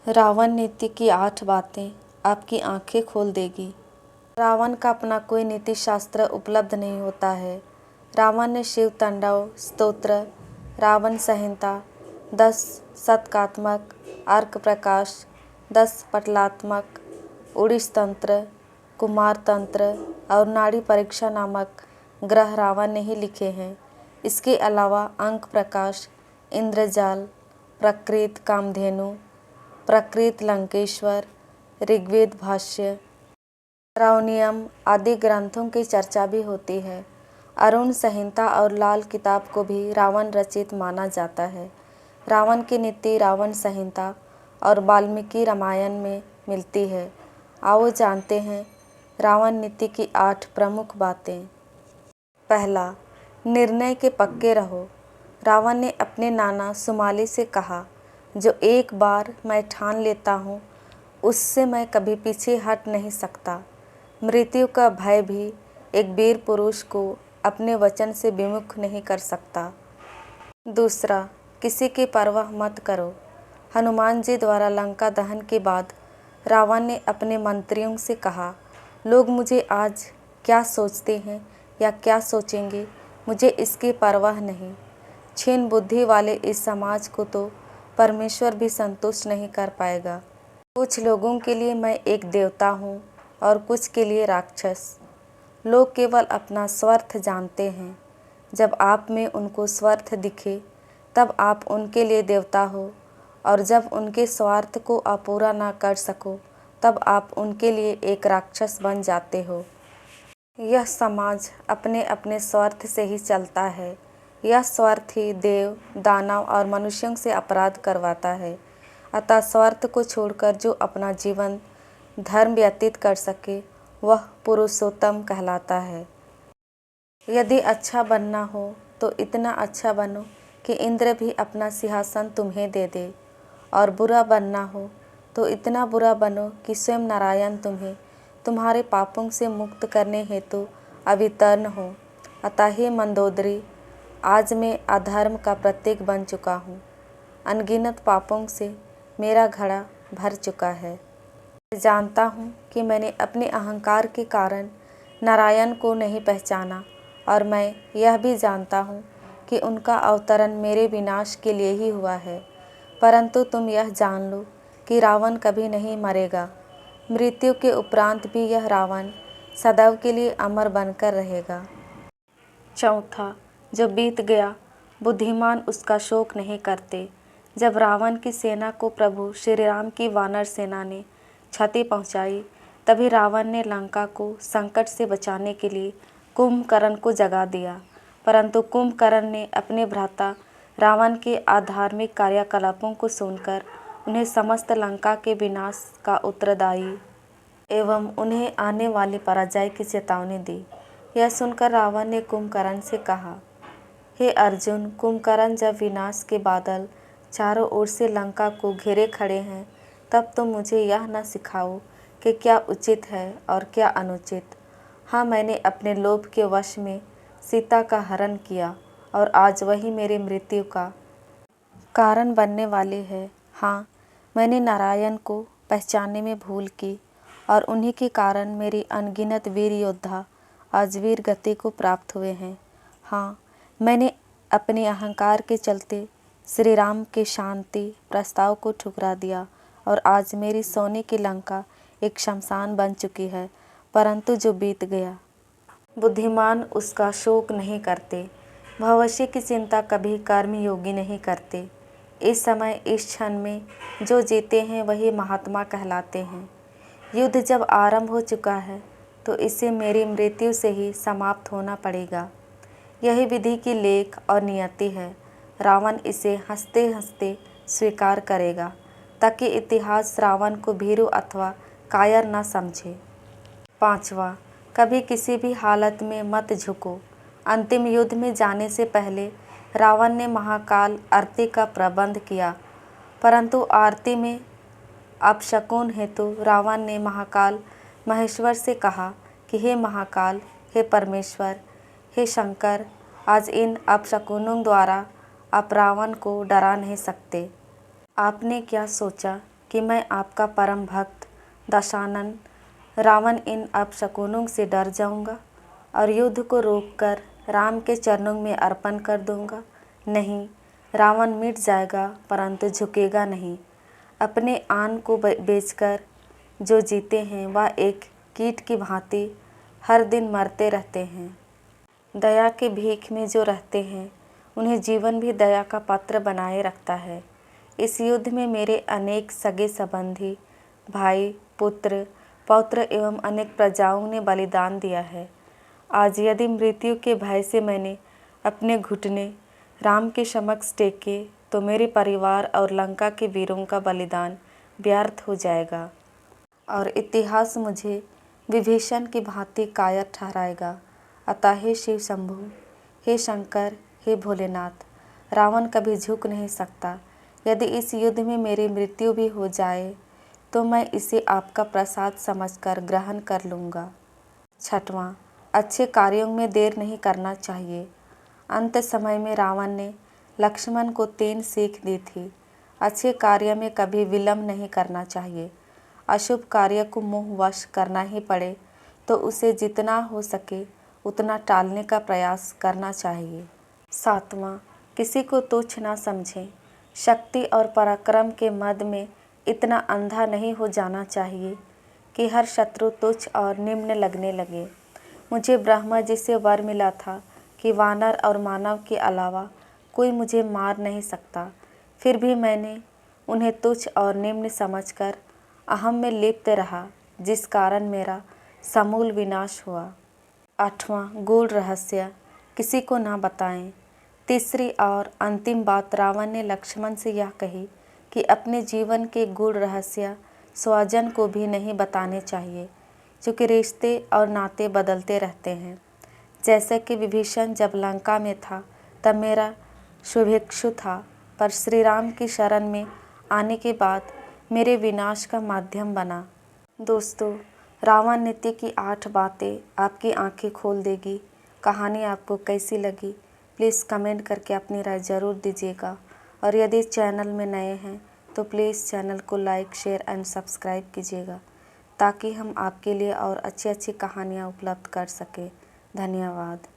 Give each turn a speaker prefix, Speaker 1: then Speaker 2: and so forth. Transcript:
Speaker 1: रावण नीति की 8 बातें आपकी आंखें खोल देगी। रावण का अपना कोई नीति शास्त्र उपलब्ध नहीं होता है। रावण ने शिव तांडव स्तोत्र, रावण संहिता, 10 शतकात्मक अर्क प्रकाश, 10 पटलात्मक उड़ीस तंत्र, कुमार तंत्र और नाड़ी परीक्षा नामक ग्रह रावण ने ही लिखे हैं। इसके अलावा अंक प्रकाश, इंद्रजाल, प्रकृत कामधेनु, प्रकृत लंकेश्वर, ऋग्वेद भाष्य, रावणियम आदि ग्रंथों की चर्चा भी होती है। अरुण संहिता और लाल किताब को भी रावण रचित माना जाता है। रावण की नीति रावण संहिता और वाल्मीकि रामायण में मिलती है। आओ जानते हैं रावण नीति की 8 प्रमुख बातें। पहला, निर्णय के पक्के रहो। रावण ने अपने नाना सुमाली से कहा, जो एक बार मैं ठान लेता हूँ उससे मैं कभी पीछे हट नहीं सकता। मृत्यु का भय भी एक वीर पुरुष को अपने वचन से विमुख नहीं कर सकता। दूसरा, किसी की परवाह मत करो। हनुमान जी द्वारा लंका दहन के बाद रावण ने अपने मंत्रियों से कहा, लोग मुझे आज क्या सोचते हैं या क्या सोचेंगे, मुझे इसकी परवाह नहीं। क्षीण बुद्धि वाले इस समाज को तो परमेश्वर भी संतुष्ट नहीं कर पाएगा। कुछ लोगों के लिए मैं एक देवता हूँ और कुछ के लिए राक्षस। लोग केवल अपना स्वार्थ जानते हैं। जब आप में उनको स्वार्थ दिखे तब आप उनके लिए देवता हो, और जब उनके स्वार्थ को आप पूरा ना कर सको तब आप उनके लिए एक राक्षस बन जाते हो। यह समाज अपने अपने स्वार्थ से ही चलता है। यह स्वार्थ ही देव, दानव और मनुष्यों से अपराध करवाता है। अतः स्वार्थ को छोड़कर जो अपना जीवन धर्म व्यतीत कर सके वह पुरुषोत्तम कहलाता है। यदि अच्छा बनना हो तो इतना अच्छा बनो कि इंद्र भी अपना सिंहासन तुम्हें दे दे, और बुरा बनना हो तो इतना बुरा बनो कि स्वयं नारायण तुम्हें तुम्हारे पापों से मुक्त करने हेतु अवतीर्ण हो। अतः हे मंदोदरी, आज मैं अधर्म का प्रतीक बन चुका हूँ। अनगिनत पापों से मेरा घड़ा भर चुका है। मैं जानता हूँ कि मैंने अपने अहंकार के कारण नारायण को नहीं पहचाना, और मैं यह भी जानता हूँ कि उनका अवतरण मेरे विनाश के लिए ही हुआ है। परंतु तुम यह जान लो कि रावण कभी नहीं मरेगा। मृत्यु के उपरांत भी यह रावण सदैव के लिए अमर बनकर रहेगा। चौथा, जो बीत गया बुद्धिमान उसका शोक नहीं करते। जब रावण की सेना को प्रभु श्री राम की वानर सेना ने क्षति पहुंचाई, तभी रावण ने लंका को संकट से बचाने के लिए कुंभकर्ण को जगा दिया। परंतु कुंभकर्ण ने अपने भ्राता रावण के अधार्मिक कार्यकलापों को सुनकर उन्हें समस्त लंका के विनाश का उत्तरदायी एवं उन्हें आने वाली पराजय की चेतावनी दी। यह सुनकर रावण ने कुंभकर्ण से कहा, हे अर्जुन, कुंभकर्ण जब विनाश के बादल चारों ओर से लंका को घेरे खड़े हैं, तब तो मुझे यह न सिखाओ कि क्या उचित है और क्या अनुचित। हाँ, मैंने अपने लोभ के वश में सीता का हरण किया और आज वही मेरी मृत्यु का कारण बनने वाली है। हाँ, मैंने नारायण को पहचानने में भूल की, और उन्हीं के कारण मेरी अनगिनत वीर योद्धा आज वीर गति को प्राप्त हुए हैं। हाँ, मैंने अपने अहंकार के चलते श्री राम के शांति प्रस्ताव को ठुकरा दिया, और आज मेरी सोने की लंका एक शमशान बन चुकी है। परंतु जो बीत गया बुद्धिमान उसका शोक नहीं करते। भविष्य की चिंता कभी कर्मयोगी नहीं करते। इस समय इस क्षण में जो जीते हैं वही महात्मा कहलाते हैं। युद्ध जब आरंभ हो चुका है तो इसे मेरी मृत्यु से ही समाप्त होना पड़ेगा। यही विधि की लेख और नियति है। रावण इसे हंसते हंसते स्वीकार करेगा, ताकि इतिहास रावण को भीरू अथवा कायर न समझे। पांचवा, कभी किसी भी हालत में मत झुको। अंतिम युद्ध में जाने से पहले रावण ने महाकाल आरती का प्रबंध किया, परंतु आरती में अपशकुन हेतु रावण ने महाकाल महेश्वर से कहा कि हे महाकाल, हे परमेश्वर, हे शंकर, आज इन अपशकुनों द्वारा आप रावण को डरा नहीं सकते। आपने क्या सोचा कि मैं आपका परम भक्त दशानन रावण इन अपशकुनों से डर जाऊंगा और युद्ध को रोककर राम के चरणों में अर्पण कर दूंगा? नहीं, रावण मिट जाएगा परंतु झुकेगा नहीं। अपने आन को बेचकर जो जीते हैं वह एक कीट की भांति हर दिन मरते रहते हैं। दया के भीख में जो रहते हैं उन्हें जीवन भी दया का पात्र बनाए रखता है। इस युद्ध में मेरे अनेक सगे संबंधी, भाई, पुत्र, पौत्र एवं अनेक प्रजाओं ने बलिदान दिया है। आज यदि मृत्यु के भय से मैंने अपने घुटने राम के समक्ष टेके तो मेरे परिवार और लंका के वीरों का बलिदान व्यर्थ हो जाएगा और इतिहास मुझे विभीषण की भांति कायर ठहराएगा। अतः हे शिव शंभु, हे शंकर, हे भोलेनाथ, रावण कभी झुक नहीं सकता। यदि इस युद्ध में मेरी मृत्यु भी हो जाए तो मैं इसे आपका प्रसाद समझकर ग्रहण कर लूँगा। 6वां, अच्छे कार्यों में देर नहीं करना चाहिए। अंत समय में रावण ने लक्ष्मण को 3 सीख दी थी। अच्छे कार्य में कभी विलंब नहीं करना चाहिए। अशुभ कार्य को मोहवश करना ही पड़े तो उसे जितना हो सके उतना टालने का प्रयास करना चाहिए। 7वां, किसी को तुच्छ ना समझें। शक्ति और पराक्रम के मद में इतना अंधा नहीं हो जाना चाहिए कि हर शत्रु तुच्छ और निम्न लगने लगे। मुझे ब्रह्मा जी से वर मिला था कि वानर और मानव के अलावा कोई मुझे मार नहीं सकता। फिर भी मैंने उन्हें तुच्छ और निम्न समझकर अहम में लिप्त रहा, जिस कारण मेरा समूल विनाश हुआ। 8वां, गूढ़ रहस्य किसी को ना बताएं। तीसरी और अंतिम बात रावण ने लक्ष्मण से यह कही कि अपने जीवन के गूढ़ रहस्य स्वजन को भी नहीं बताने चाहिए, क्योंकि रिश्ते और नाते बदलते रहते हैं। जैसे कि विभीषण जब लंका में था तब मेरा शुभेक्षु था, पर श्री राम की शरण में आने के बाद मेरे विनाश का माध्यम बना। दोस्तों, रावण नीति की 8 बातें आपकी आंखें खोल देगी। कहानी आपको कैसी लगी प्लीज़ कमेंट करके अपनी राय ज़रूर दीजिएगा और यदि चैनल में नए हैं तो प्लीज़ चैनल को लाइक, शेयर एंड सब्सक्राइब कीजिएगा ताकि हम आपके लिए और अच्छी अच्छी कहानियाँ उपलब्ध कर सकें। धन्यवाद।